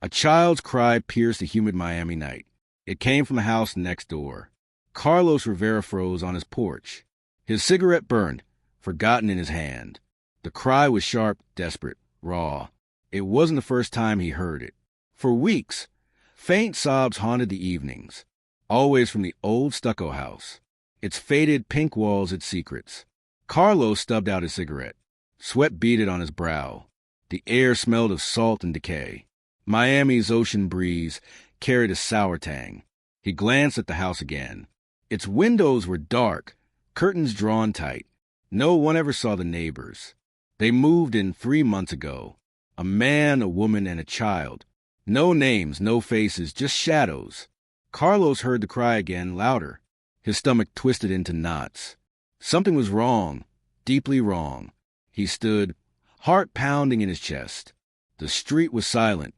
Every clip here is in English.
A child's cry pierced the humid Miami night. It came from the house next door. Carlos Rivera froze on his porch. His cigarette burned, forgotten in his hand. The cry was sharp, desperate, raw. It wasn't the first time he heard it. For weeks, faint sobs haunted the evenings, always from the old stucco house. Its faded pink walls its secrets. Carlos stubbed out his cigarette. Sweat beaded on his brow. The air smelled of salt and decay. Miami's ocean breeze carried a sour tang. He glanced at the house again. Its windows were dark, curtains drawn tight. No one ever saw the neighbors. They moved in 3 months ago. A man, a woman, and a child. No names, no faces, just shadows. Carlos heard the cry again, louder. His stomach twisted into knots. Something was wrong, deeply wrong. He stood, heart pounding in his chest. The street was silent,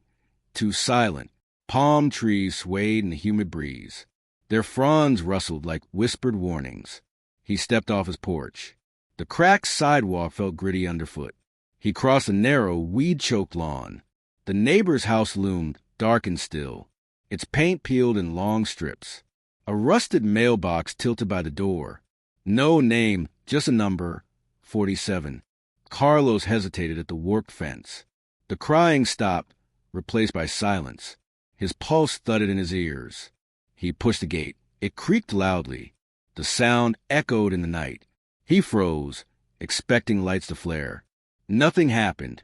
too silent. Palm trees swayed in the humid breeze. Their fronds rustled like whispered warnings. He stepped off his porch. The cracked sidewalk felt gritty underfoot. He crossed a narrow, weed-choked lawn. The neighbor's house loomed, dark and still, its paint peeled in long strips. A rusted mailbox tilted by the door. No name, just a number, 47. Carlos hesitated at the warped fence. The crying stopped, replaced by silence. His pulse thudded in his ears. He pushed the gate. It creaked loudly. The sound echoed in the night. He froze, expecting lights to flare. Nothing happened.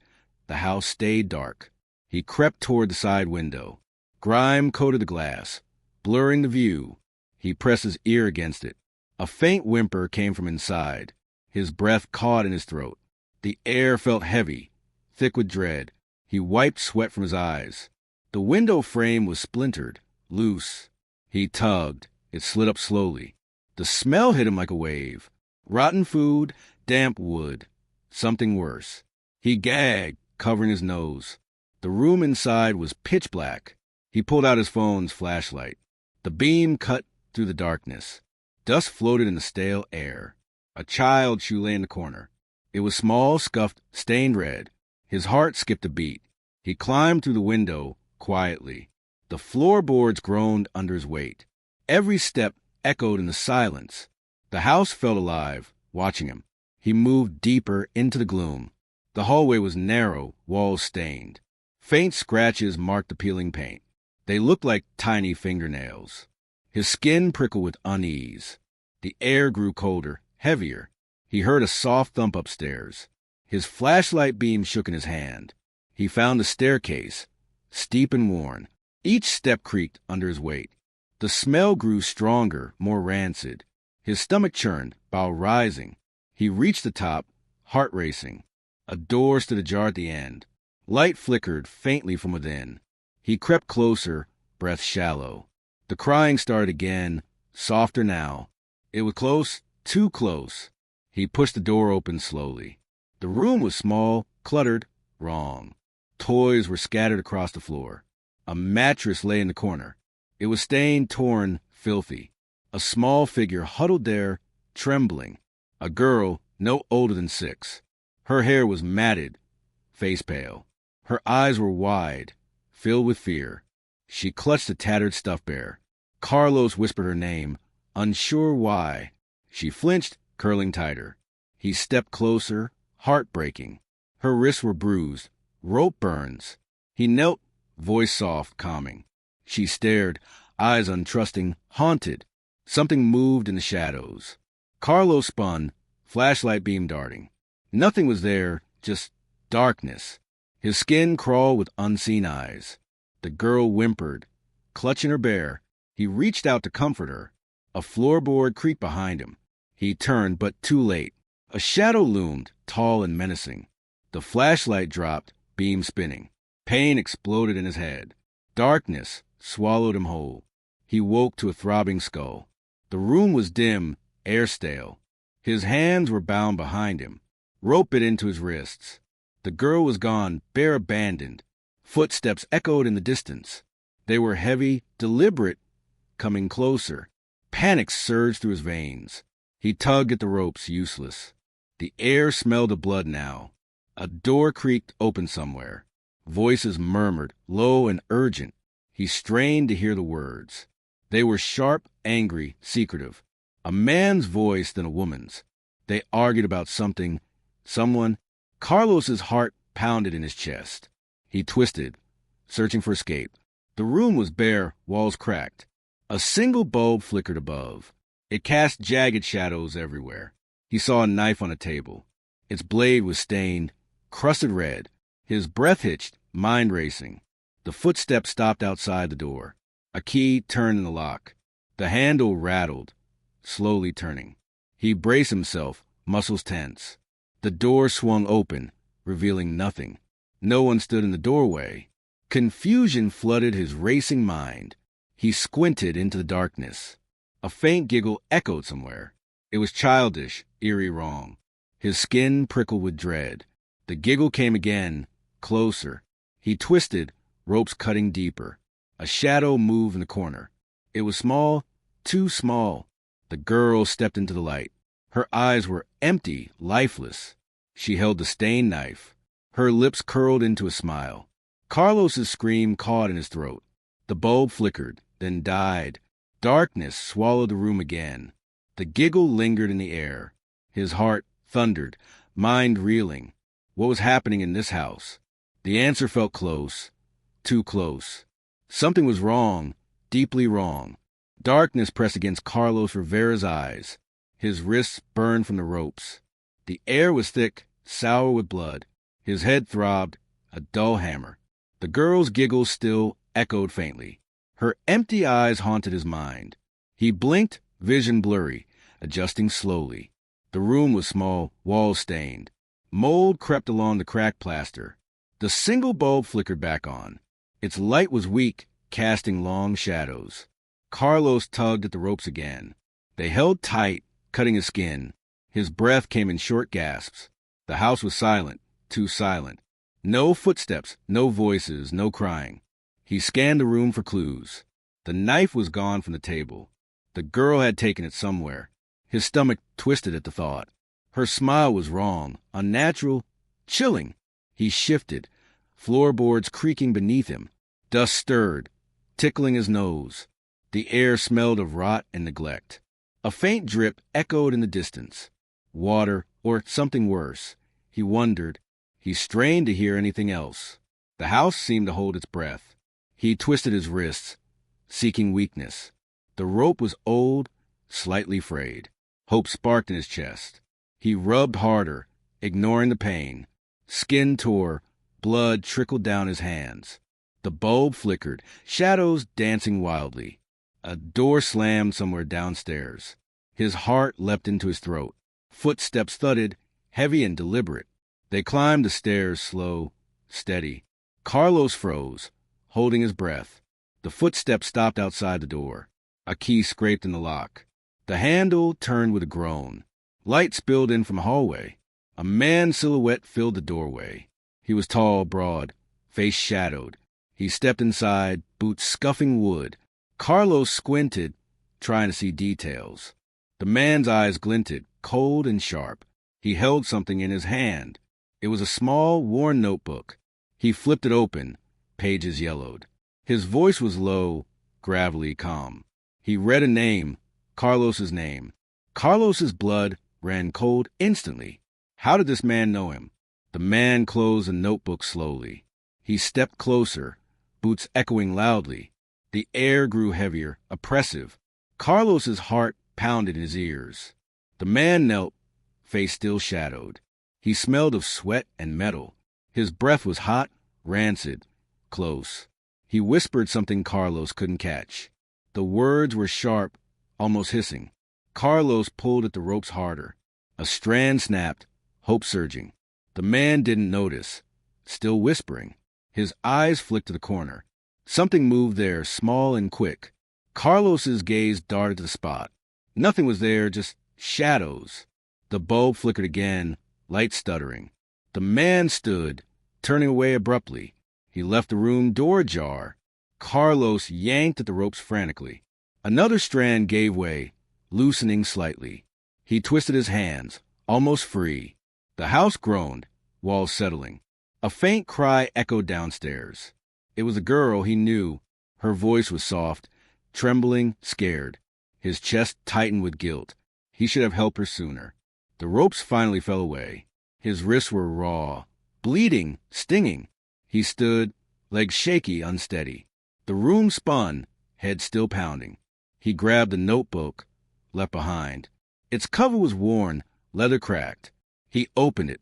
The house stayed dark. He crept toward the side window. Grime coated the glass, blurring the view. He pressed his ear against it. A faint whimper came from inside. His breath caught in his throat. The air felt heavy, thick with dread. He wiped sweat from his eyes. The window frame was splintered, loose. He tugged. It slid up slowly. The smell hit him like a wave. Rotten food, damp wood. Something worse. He gagged, covering his nose. The room inside was pitch black. He pulled out his phone's flashlight. The beam cut through the darkness. Dust floated in the stale air. A child's shoe lay in the corner. It was small, scuffed, stained red. His heart skipped a beat. He climbed through the window, quietly. The floorboards groaned under his weight. Every step echoed in the silence. The house felt alive, watching him. He moved deeper into the gloom. The hallway was narrow, walls stained. Faint scratches marked the peeling paint. They looked like tiny fingernails. His skin prickled with unease. The air grew colder, heavier. He heard a soft thump upstairs. His flashlight beam shook in his hand. He found the staircase, steep and worn. Each step creaked under his weight. The smell grew stronger, more rancid. His stomach churned, bowel rising. He reached the top, heart racing. A door stood ajar at the end. Light flickered faintly from within. He crept closer, breath shallow. The crying started again, softer now. It was close, too close. He pushed the door open slowly. The room was small, cluttered, wrong. Toys were scattered across the floor. A mattress lay in the corner. It was stained, torn, filthy. A small figure huddled there, trembling. A girl no older than 6. Her hair was matted, face pale. Her eyes were wide, filled with fear. She clutched a tattered stuffed bear. Carlos whispered her name, unsure why. She flinched, curling tighter. He stepped closer, heartbreaking. Her wrists were bruised, rope burns. He knelt, voice soft, calming. She stared, eyes untrusting, haunted. Something moved in the shadows. Carlos spun, flashlight beam darting. Nothing was there, just darkness. His skin crawled with unseen eyes. The girl whimpered, clutching her bear. He reached out to comfort her. A floorboard creaked behind him. He turned, but too late. A shadow loomed, tall and menacing. The flashlight dropped, beam spinning. Pain exploded in his head. Darkness swallowed him whole. He woke to a throbbing skull. The room was dim, air stale. His hands were bound behind him. Rope bit into his wrists. The girl was gone, bear abandoned. Footsteps echoed in the distance. They were heavy, deliberate, coming closer. Panic surged through his veins. He tugged at the ropes, useless. The air smelled of blood now. A door creaked open somewhere. Voices murmured, low and urgent. He strained to hear the words. They were sharp, angry, secretive. A man's voice than a woman's. They argued about something, someone. Carlos's heart pounded in his chest. He twisted, searching for escape. The room was bare, walls cracked. A single bulb flickered above. It cast jagged shadows everywhere. He saw a knife on a table. Its blade was stained, crusted red. His breath hitched, mind racing. The footsteps stopped outside the door. A key turned in the lock. The handle rattled, slowly turning. He braced himself, muscles tense. The door swung open, revealing nothing. No one stood in the doorway. Confusion flooded his racing mind. He squinted into the darkness. A faint giggle echoed somewhere. It was childish, eerie wrong. His skin prickled with dread. The giggle came again, closer. He twisted, ropes cutting deeper. A shadow moved in the corner. It was small, too small. The girl stepped into the light. Her eyes were empty, lifeless. She held the stained knife. Her lips curled into a smile. Carlos's scream caught in his throat. The bulb flickered, then died. Darkness swallowed the room again. The giggle lingered in the air. His heart thundered, mind reeling. What was happening in this house? The answer felt close, too close. Something was wrong, deeply wrong. Darkness pressed against Carlos Rivera's eyes. His wrists burned from the ropes. The air was thick, sour with blood. His head throbbed, a dull hammer. The girl's giggle still echoed faintly. Her empty eyes haunted his mind. He blinked, vision blurry, adjusting slowly. The room was small, walls stained. Mold crept along the cracked plaster. The single bulb flickered back on. Its light was weak, casting long shadows. Carlos tugged at the ropes again. They held tight, cutting his skin. His breath came in short gasps. The house was silent, too silent. No footsteps, no voices, no crying. He scanned the room for clues. The knife was gone from the table. The girl had taken it somewhere. His stomach twisted at the thought. Her smile was wrong, unnatural, chilling. He shifted, floorboards creaking beneath him. Dust stirred, tickling his nose. The air smelled of rot and neglect. A faint drip echoed in the distance. Water, or something worse. He wondered. He strained to hear anything else. The house seemed to hold its breath. He twisted his wrists, seeking weakness. The rope was old, slightly frayed. Hope sparked in his chest. He rubbed harder, ignoring the pain. Skin tore, blood trickled down his hands. The bulb flickered, shadows dancing wildly. A door slammed somewhere downstairs. His heart leapt into his throat. Footsteps thudded, heavy and deliberate. They climbed the stairs, slow, steady. Carlos froze, holding his breath. The footsteps stopped outside the door. A key scraped in the lock. The handle turned with a groan. Light spilled in from a hallway. A man's silhouette filled the doorway. He was tall, broad, face shadowed. He stepped inside, boots scuffing wood. Carlos squinted, trying to see details. The man's eyes glinted, cold and sharp. He held something in his hand. It was a small, worn notebook. He flipped it open, pages yellowed. His voice was low, gravelly, calm. He read a name, Carlos's name. Carlos's blood ran cold instantly. How did this man know him? The man closed the notebook slowly. He stepped closer, boots echoing loudly. The air grew heavier, oppressive. Carlos's heart pounded in his ears. The man knelt, face still shadowed. He smelled of sweat and metal. His breath was hot, rancid, close. He whispered something Carlos couldn't catch. The words were sharp, almost hissing. Carlos pulled at the ropes harder. A strand snapped, hope surging. The man didn't notice, still whispering. His eyes flicked to the corner. Something moved there, small and quick. Carlos's gaze darted to the spot. Nothing was there, just shadows. The bulb flickered again, light stuttering. The man stood, turning away abruptly. He left the room, door ajar. Carlos yanked at the ropes frantically. Another strand gave way, loosening slightly. He twisted his hands, almost free. The house groaned, walls settling. A faint cry echoed downstairs. It was a girl he knew. Her voice was soft, trembling, scared. His chest tightened with guilt. He should have helped her sooner. The ropes finally fell away. His wrists were raw, bleeding, stinging. He stood, legs shaky, unsteady. The room spun, head still pounding. He grabbed the notebook left behind. Its cover was worn, leather cracked. He opened it.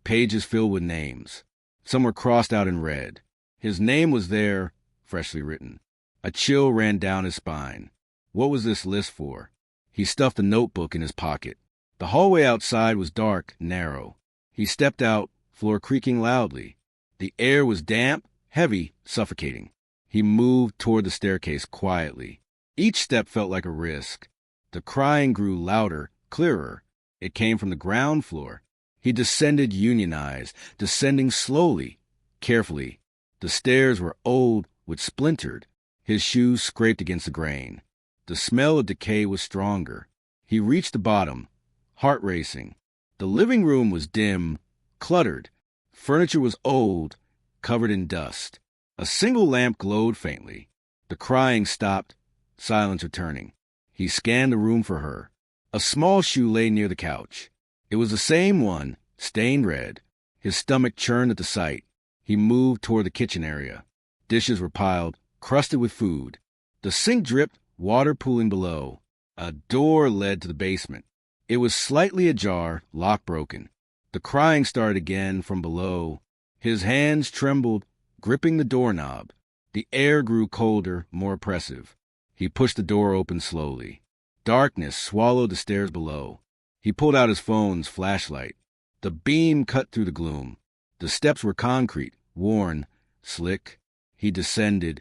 Pages filled with names. Some were crossed out in red. His name was there, freshly written. A chill ran down his spine. What was this list for? He stuffed the notebook in his pocket. The hallway outside was dark, narrow. He stepped out, floor creaking loudly. The air was damp, heavy, suffocating. He moved toward the staircase quietly. Each step felt like a risk. The crying grew louder, clearer. It came from the ground floor. He descended unionized, descending slowly, carefully. The stairs were old, with splintered. His shoes scraped against the grain. The smell of decay was stronger. He reached the bottom, heart racing. The living room was dim, cluttered. Furniture was old, covered in dust. A single lamp glowed faintly. The crying stopped, silence returning. He scanned the room for her. A small shoe lay near the couch. It was the same one, stained red. His stomach churned at the sight. He moved toward the kitchen area. Dishes were piled, crusted with food. The sink dripped, water pooling below. A door led to the basement. It was slightly ajar, lock broken. The crying started again from below. His hands trembled, gripping the doorknob. The air grew colder, more oppressive. He pushed the door open slowly. Darkness swallowed the stairs below. He pulled out his phone's flashlight. The beam cut through the gloom. The steps were concrete, worn, slick. He descended,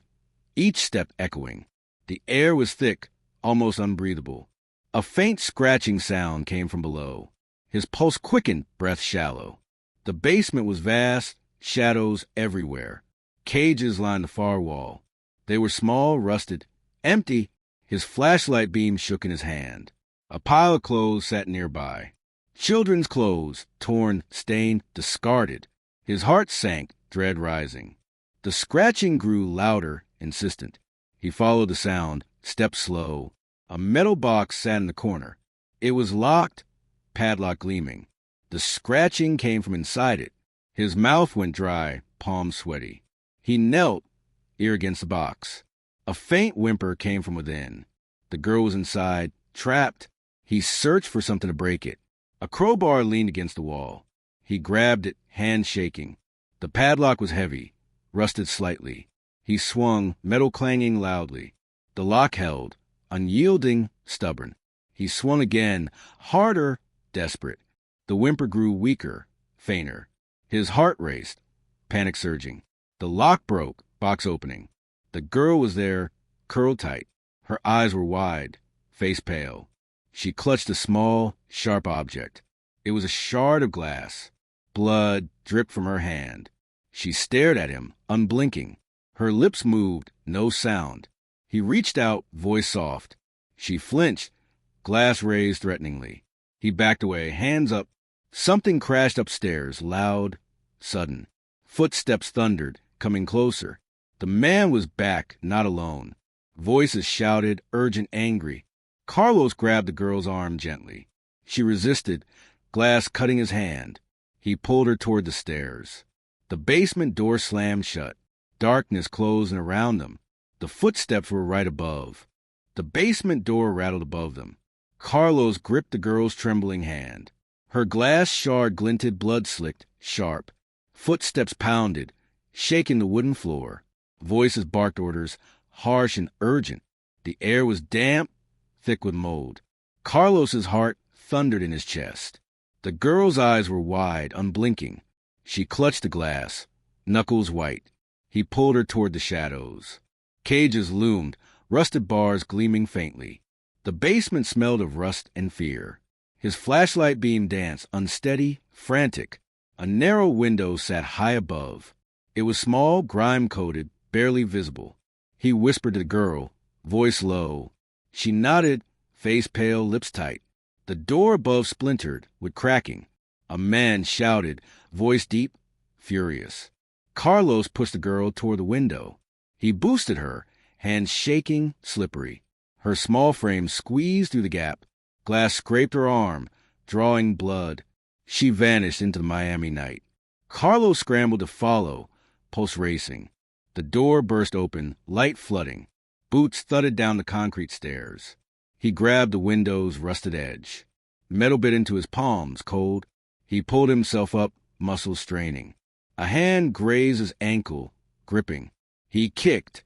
each step echoing. The air was thick, almost unbreathable. A faint scratching sound came from below. His pulse quickened, breath shallow. The basement was vast, shadows everywhere. Cages lined the far wall. They were small, rusted, empty. His flashlight beam shook in his hand. A pile of clothes sat nearby. Children's clothes, torn, stained, discarded. His heart sank, dread rising. The scratching grew louder, insistent. He followed the sound, stepped slow. A metal box sat in the corner. It was locked, padlock gleaming. The scratching came from inside it. His mouth went dry, palms sweaty. He knelt, ear against the box. A faint whimper came from within. The girl was inside, trapped. He searched for something to break it. A crowbar leaned against the wall. He grabbed it, hand shaking. The padlock was heavy, rusted slightly. He swung, metal clanging loudly. The lock held, unyielding, stubborn. He swung again, harder, desperate. The whimper grew weaker, fainter. His heart raced, panic surging. The lock broke, box opening. The girl was there, curled tight. Her eyes were wide, face pale. She clutched a small, sharp object. It was a shard of glass. Blood dripped from her hand. She stared at him, unblinking. Her lips moved, no sound. He reached out, voice soft. She flinched, glass raised threateningly. He backed away, hands up. Something crashed upstairs, loud, sudden. Footsteps thundered, coming closer. The man was back, not alone. Voices shouted, urgent, angry. Carlos grabbed the girl's arm gently. She resisted, glass cutting his hand. He pulled her toward the stairs. The basement door slammed shut. Darkness closed in around them. The footsteps were right above. The basement door rattled above them. Carlos gripped the girl's trembling hand. Her glass shard glinted, blood-slicked, sharp. Footsteps pounded, shaking the wooden floor. Voices barked orders, harsh and urgent. The air was damp, thick with mold. Carlos's heart thundered in his chest. The girl's eyes were wide, unblinking. She clutched the glass, knuckles white. He pulled her toward the shadows. Cages loomed, rusted bars gleaming faintly. The basement smelled of rust and fear. His flashlight beam danced, unsteady, frantic. A narrow window sat high above. It was small, grime-coated, barely visible. He whispered to the girl, voice low. She nodded, face pale, lips tight. The door above splintered, with cracking. A man shouted, voice deep, furious. Carlos pushed the girl toward the window. He boosted her, hands shaking, slippery. Her small frame squeezed through the gap. Glass scraped her arm, drawing blood. She vanished into the Miami night. Carlos scrambled to follow, pulse racing. The door burst open, light flooding. Boots thudded down the concrete stairs. He grabbed the window's rusted edge. Metal bit into his palms, cold. He pulled himself up, muscles straining. A hand grazed his ankle, gripping. He kicked,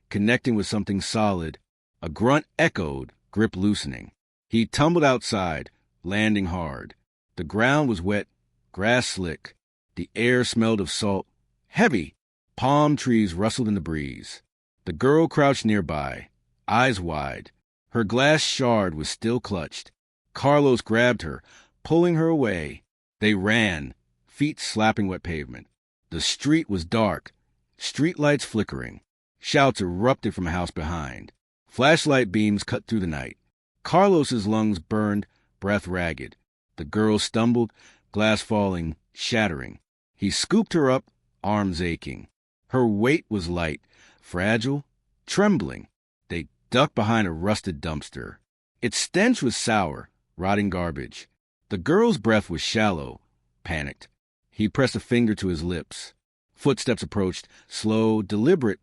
connecting with something solid. A grunt echoed, grip loosening. He tumbled outside, landing hard. The ground was wet, grass slick. The air smelled of salt, heavy. Palm trees rustled in the breeze. The girl crouched nearby, eyes wide. Her glass shard was still clutched. Carlos grabbed her, pulling her away. They ran, feet slapping wet pavement. The street was dark, streetlights flickering. Shouts erupted from a house behind. Flashlight beams cut through the night. Carlos's lungs burned, breath ragged. The girl stumbled, glass falling, shattering. He scooped her up, arms aching. Her weight was light, fragile, trembling. They ducked behind a rusted dumpster. Its stench was sour, rotting garbage. The girl's breath was shallow, panicked. He pressed a finger to his lips. Footsteps approached, slow, deliberate,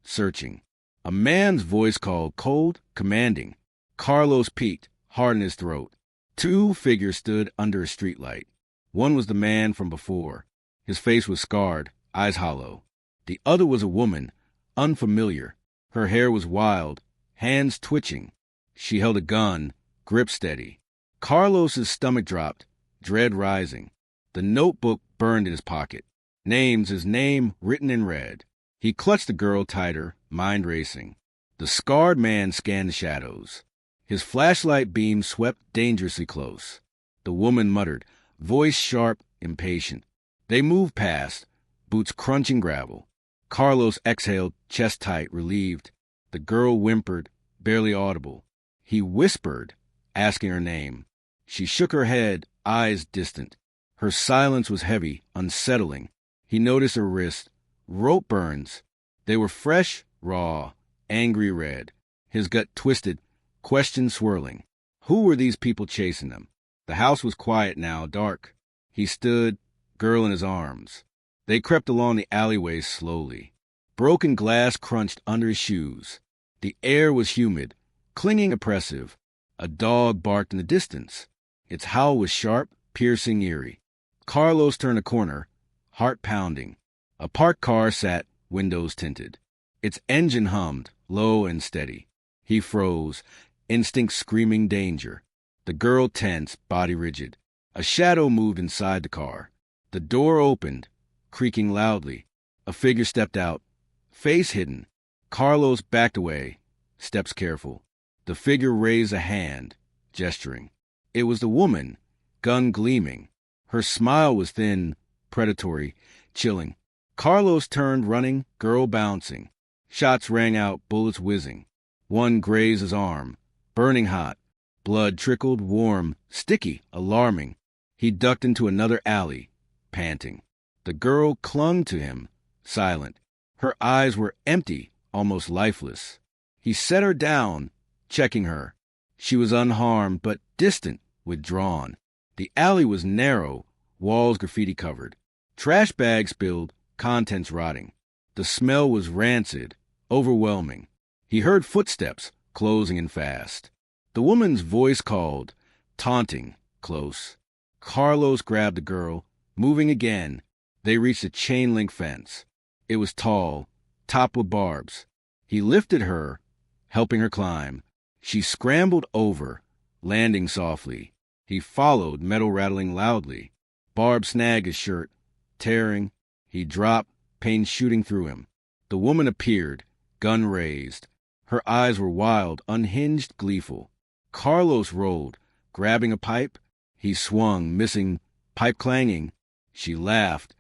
searching. A man's voice called, cold, commanding. Carlos peeked, hard in his throat. Two figures stood under a streetlight. One was the man from before. His face was scarred, eyes hollow. The other was a woman, unfamiliar. Her hair was wild, hands twitching. She held a gun, grip steady. Carlos's stomach dropped, dread rising. The notebook burned in his pocket. His name written in red. He clutched the girl tighter, mind racing. The scarred man scanned the shadows. His flashlight beam swept dangerously close. The woman muttered, voice sharp, impatient. They moved past, boots crunching gravel. Carlos exhaled, chest tight, relieved. The girl whimpered, barely audible. He whispered, asking her name. She shook her head, eyes distant. Her silence was heavy, unsettling. He noticed her wrist. Rope burns. They were fresh, raw, angry red. His gut twisted, questions swirling. Who were these people chasing them? The house was quiet now, dark. He stood, girl in his arms. They crept along the alleyways slowly. Broken glass crunched under his shoes. The air was humid, clinging oppressive. A dog barked in the distance. Its howl was sharp, piercing, eerie. Carlos turned a corner, heart pounding. A parked car sat, windows tinted. Its engine hummed, low and steady. He froze, instinct screaming danger. The girl tense, body rigid. A shadow moved inside the car. The door opened, creaking loudly. A figure stepped out, face hidden. Carlos backed away, steps careful. The figure raised a hand, gesturing. It was the woman, gun gleaming. Her smile was thin, predatory, chilling. Carlos turned, running, girl bouncing. Shots rang out, bullets whizzing. One grazed his arm, burning hot. Blood trickled, warm, sticky, alarming. He ducked into another alley, panting. The girl clung to him, silent. Her eyes were empty, almost lifeless. He set her down, checking her. She was unharmed, but distant, withdrawn. The alley was narrow, walls graffiti covered. Trash bags spilled, contents rotting. The smell was rancid, overwhelming. He heard footsteps, closing in fast. The woman's voice called, taunting, close. Carlos grabbed the girl, moving again. They reached a chain-link fence. It was tall, topped with barbs. He lifted her, helping her climb. She scrambled over, landing softly. He followed, metal rattling loudly. Barb snagged his shirt, tearing. He dropped, pain shooting through him. The woman appeared, gun raised. Her eyes were wild, unhinged, gleeful. Carlos rolled, grabbing a pipe. He swung, missing, pipe clanging. She laughed,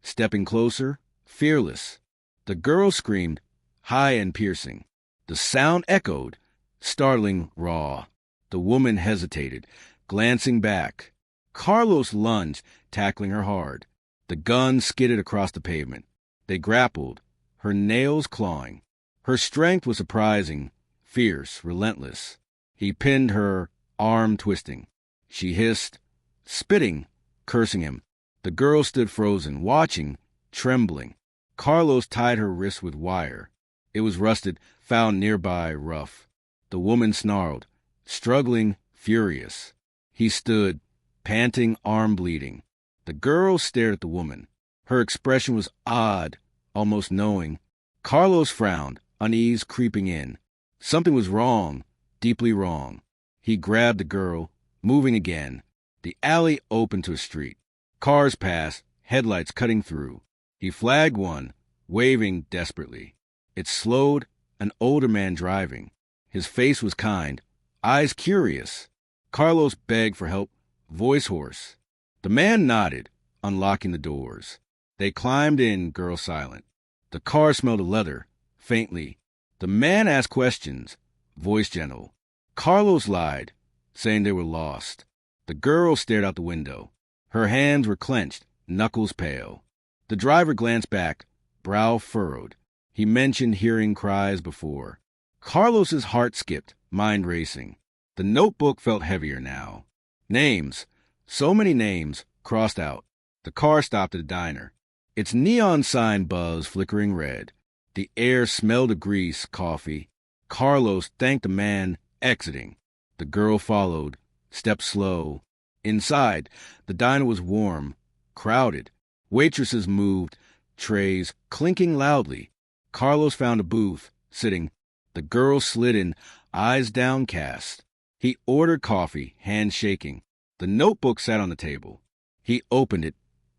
stepping closer, fearless. The girl screamed, high and piercing. The sound echoed, startling, raw. The woman hesitated, glancing back. Carlos lunged, tackling her hard. The gun skidded across the pavement. They grappled, her nails clawing. Her strength was surprising, fierce, relentless. He pinned her, arm twisting. She hissed, spitting, cursing him. The girl stood frozen, watching, trembling. Carlos tied her wrist with wire. It was rusted, found nearby, rough. The woman snarled, struggling, furious. He stood, panting, arm bleeding. The girl stared at the woman. Her expression was odd, almost knowing. Carlos frowned, unease creeping in. Something was wrong, deeply wrong. He grabbed the girl, moving again. The alley opened to a street. Cars passed, headlights cutting through. He flagged one, waving desperately. It slowed, an older man driving. His face was kind, eyes curious. Carlos begged for help, voice hoarse. The man nodded, unlocking the doors. They climbed in, girl silent. The car smelled of leather, faintly. The man asked questions, voice gentle. Carlos lied, saying they were lost. The girl stared out the window. Her hands were clenched, knuckles pale. The driver glanced back, brow furrowed. He mentioned hearing cries before. Carlos's heart skipped, mind racing. The notebook felt heavier now. Names, so many names, crossed out. The car stopped at a diner. Its neon sign buzzed, flickering red. The air smelled of grease, coffee. Carlos thanked the man, exiting. The girl followed, stepped slow. Inside, the diner was warm, crowded. Waitresses moved, trays clinking loudly. Carlos found a booth, sitting. The girl slid in, eyes downcast. He ordered coffee, hands shaking. The notebook sat on the table. He opened it,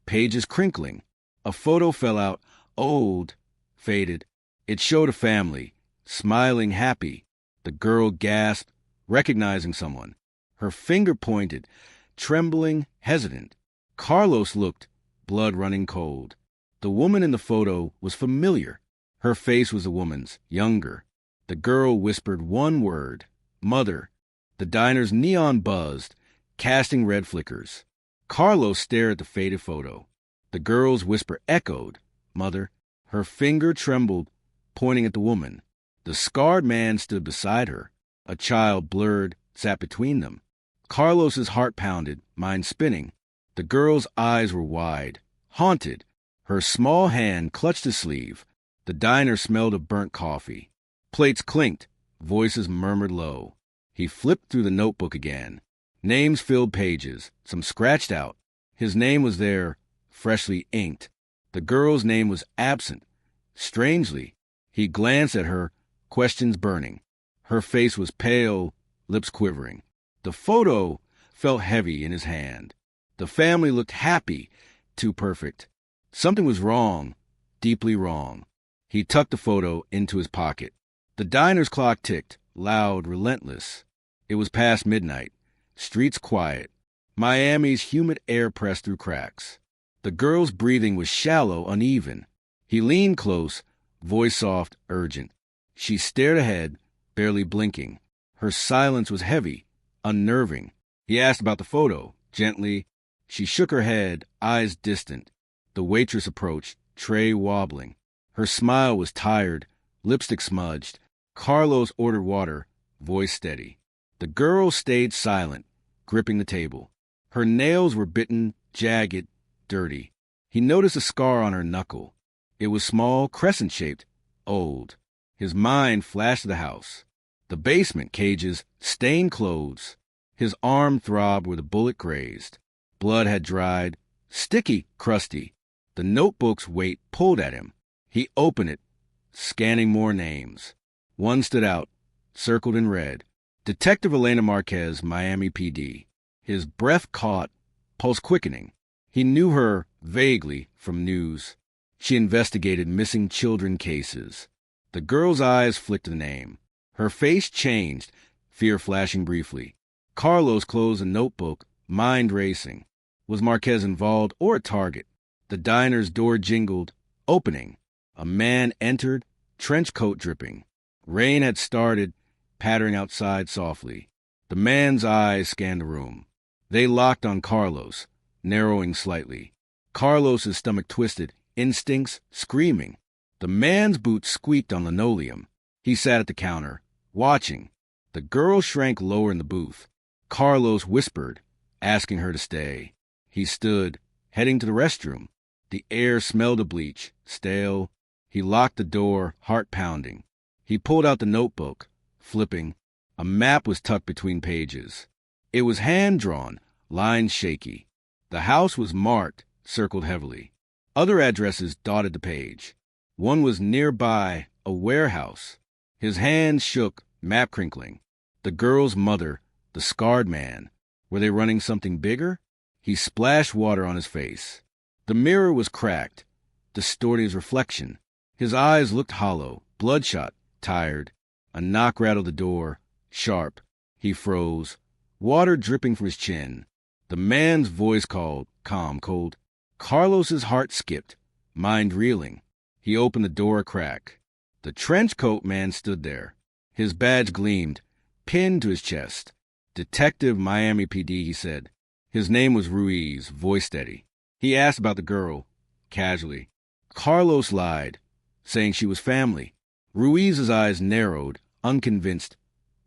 pages crinkling. A photo fell out, old, faded. It showed a family, smiling, happy. The girl gasped, recognizing someone. Her finger pointed, trembling, hesitant. Carlos looked, blood running cold. The woman in the photo was familiar. Her face was a woman's, younger. The girl whispered one word, mother. The diner's neon buzzed, casting red flickers. Carlos stared at the faded photo. The girl's whisper echoed, mother. Her finger trembled, pointing at the woman. The scarred man stood beside her. A child, blurred, sat between them. Carlos's heart pounded, mind spinning. The girl's eyes were wide, haunted. Her small hand clutched his sleeve. The diner smelled of burnt coffee. Plates clinked, voices murmured low. He flipped through the notebook again. Names filled pages, some scratched out. His name was there, freshly inked. The girl's name was absent. Strangely, he glanced at her, questions burning. Her face was pale, lips quivering. The photo felt heavy in his hand. The family looked happy, too perfect. Something was wrong, deeply wrong. He tucked the photo into his pocket. The diner's clock ticked, loud, relentless. It was past midnight. Streets quiet. Miami's humid air pressed through cracks. The girl's breathing was shallow, uneven. He leaned close, voice soft, urgent. She stared ahead, barely blinking. Her silence was heavy, unnerving. He asked about the photo, gently. She shook her head, eyes distant. The waitress approached, tray wobbling. Her smile was tired, lipstick smudged. Carlos ordered water, voice steady. The girl stayed silent, gripping the table. Her nails were bitten, jagged, dirty. He noticed a scar on her knuckle. It was small, crescent-shaped, old. His mind flashed to the house. The basement, cages, stained clothes. His arm throbbed where the bullet grazed. Blood had dried, sticky, crusty. The notebook's weight pulled at him. He opened it, scanning more names. One stood out, circled in red. Detective Elena Marquez, Miami PD. His breath caught, pulse quickening. He knew her vaguely from news. She investigated missing children cases. The girl's eyes flicked the name. Her face changed, fear flashing briefly. Carlos closed the notebook, mind racing. Was Marquez involved or a target? The diner's door jingled, opening. A man entered, trench coat dripping. Rain had started, pattering outside softly. The man's eyes scanned the room. They locked on Carlos, narrowing slightly. Carlos's stomach twisted, instincts screaming. The man's boots squeaked on linoleum. He sat at the counter, watching. The girl shrank lower in the booth. Carlos whispered, asking her to stay. He stood, heading to the restroom. The air smelled of bleach, stale. He locked the door, heart pounding. He pulled out the notebook, flipping. A map was tucked between pages. It was hand-drawn, lines shaky. The house was marked, circled heavily. Other addresses dotted the page. One was nearby, a warehouse. His hand shook, map crinkling. The girl's mother, the scarred man. Were they running something bigger? He splashed water on his face. The mirror was cracked, distorting his reflection. His eyes looked hollow, bloodshot, tired. A knock rattled the door, sharp. He froze, water dripping from his chin. The man's voice called, calm, cold. Carlos's heart skipped, mind reeling. He opened the door a crack. The trench coat man stood there. His badge gleamed, pinned to his chest. Detective Miami PD, he said. His name was Ruiz, voice steady. He asked about the girl, casually. Carlos lied, saying she was family. Ruiz's eyes narrowed, unconvinced,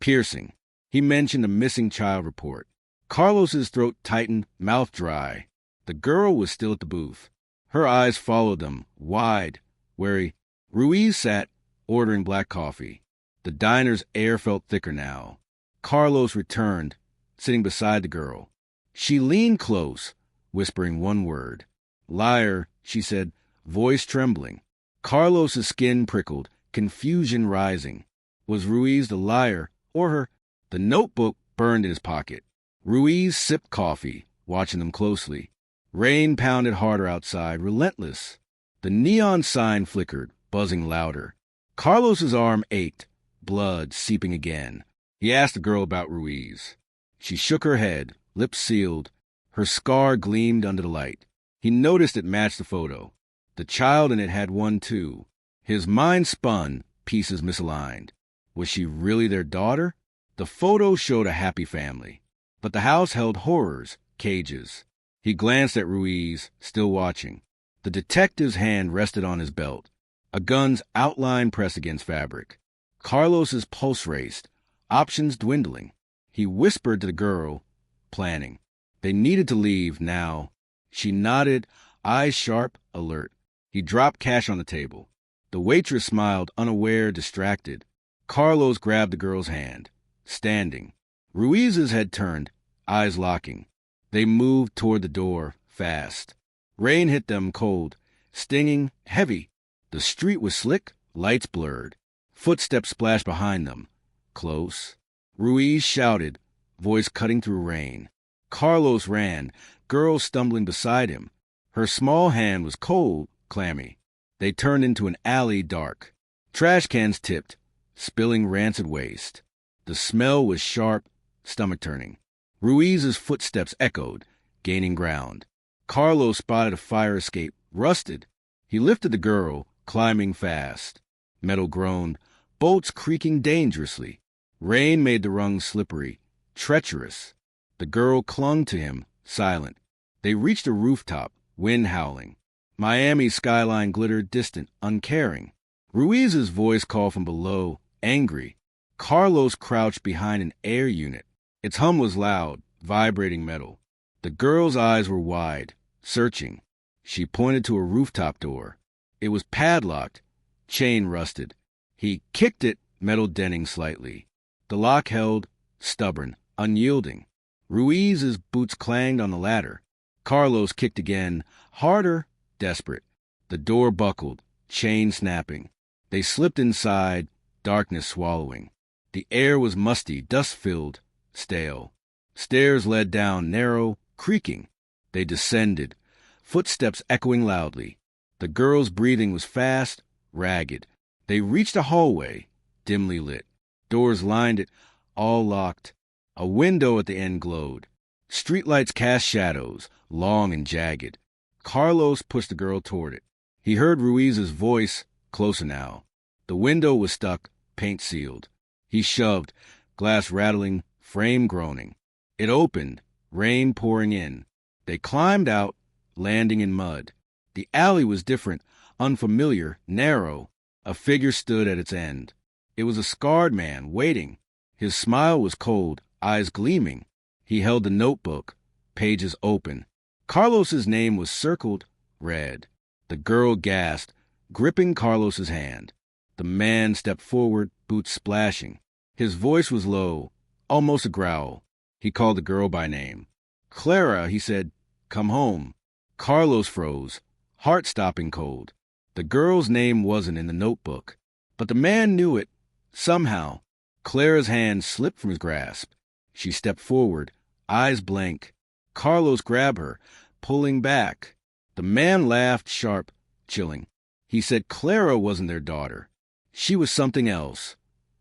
piercing. He mentioned a missing child report. Carlos's throat tightened, mouth dry. The girl was still at the booth. Her eyes followed them, wide, wary. Ruiz sat, ordering black coffee. The diner's air felt thicker now. Carlos returned, sitting beside the girl. She leaned close, whispering one word. Liar, she said, voice trembling. Carlos's skin prickled, confusion rising. Was Ruiz the liar, or her? The notebook burned in his pocket. Ruiz sipped coffee, watching them closely. Rain pounded harder outside, relentless. The neon sign flickered, buzzing louder. Carlos's arm ached, blood seeping again. He asked the girl about Ruiz. She shook her head, lips sealed. Her scar gleamed under the light. He noticed it matched the photo. The child in it had one, too. His mind spun, pieces misaligned. Was she really their daughter? The photo showed a happy family. But the house held horrors, cages. He glanced at Ruiz, still watching. The detective's hand rested on his belt. A gun's outline pressed against fabric. Carlos's pulse raced, options dwindling. He whispered to the girl, planning. They needed to leave now. She nodded, eyes sharp, alert. He dropped cash on the table. The waitress smiled, unaware, distracted. Carlos grabbed the girl's hand, standing. Ruiz's head turned, eyes locking. They moved toward the door, fast. Rain hit them cold, stinging, heavy. The street was slick, lights blurred. Footsteps splashed behind them. Close. Ruiz shouted, voice cutting through rain. Carlos ran, girl stumbling beside him. Her small hand was cold, clammy. They turned into an alley dark. Trash cans tipped, spilling rancid waste. The smell was sharp, stomach-turning. Ruiz's footsteps echoed, gaining ground. Carlos spotted a fire escape, rusted. He lifted the girl, climbing fast. Metal groaned, bolts creaking dangerously. Rain made the rungs slippery, treacherous. The girl clung to him, silent. They reached a rooftop, wind howling. Miami's skyline glittered distant, uncaring. Ruiz's voice called from below, angry. Carlos crouched behind an air unit. Its hum was loud, vibrating metal. The girl's eyes were wide, searching. She pointed to a rooftop door. It was padlocked, chain rusted. He kicked it, metal denting slightly. The lock held, stubborn, unyielding. Ruiz's boots clanged on the ladder. Carlos kicked again, harder, desperate. The door buckled, chain snapping. They slipped inside, darkness swallowing. The air was musty, dust-filled, stale. Stairs led down, narrow, creaking. They descended, footsteps echoing loudly. The girl's breathing was fast, ragged. They reached a hallway, dimly lit. Doors lined it, all locked. A window at the end glowed. Streetlights cast shadows, long and jagged. Carlos pushed the girl toward it. He heard Ruiz's voice, closer now. The window was stuck, paint sealed. He shoved, glass rattling, frame groaning. It opened, rain pouring in. They climbed out, landing in mud. The alley was different, unfamiliar, narrow. A figure stood at its end. It was a scarred man, waiting. His smile was cold, eyes gleaming. He held the notebook, pages open. Carlos's name was circled red. The girl gasped, gripping Carlos's hand. The man stepped forward, boots splashing. His voice was low, almost a growl. He called the girl by name. Clara, he said, come home. Carlos froze, heart stopping cold. The girl's name wasn't in the notebook, but the man knew it. Somehow, Clara's hand slipped from his grasp. She stepped forward, eyes blank. Carlos grabbed her, pulling back. The man laughed, sharp, chilling. He said Clara wasn't their daughter. She was something else,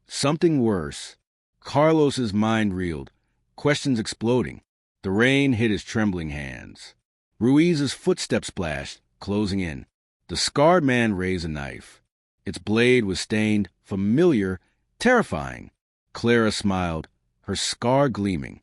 something worse. Carlos's mind reeled, questions exploding. The rain hit his trembling hands. Ruiz's footsteps splashed, closing in. The scarred man raised a knife. Its blade was stained, familiar, terrifying. Clara smiled, her scar gleaming.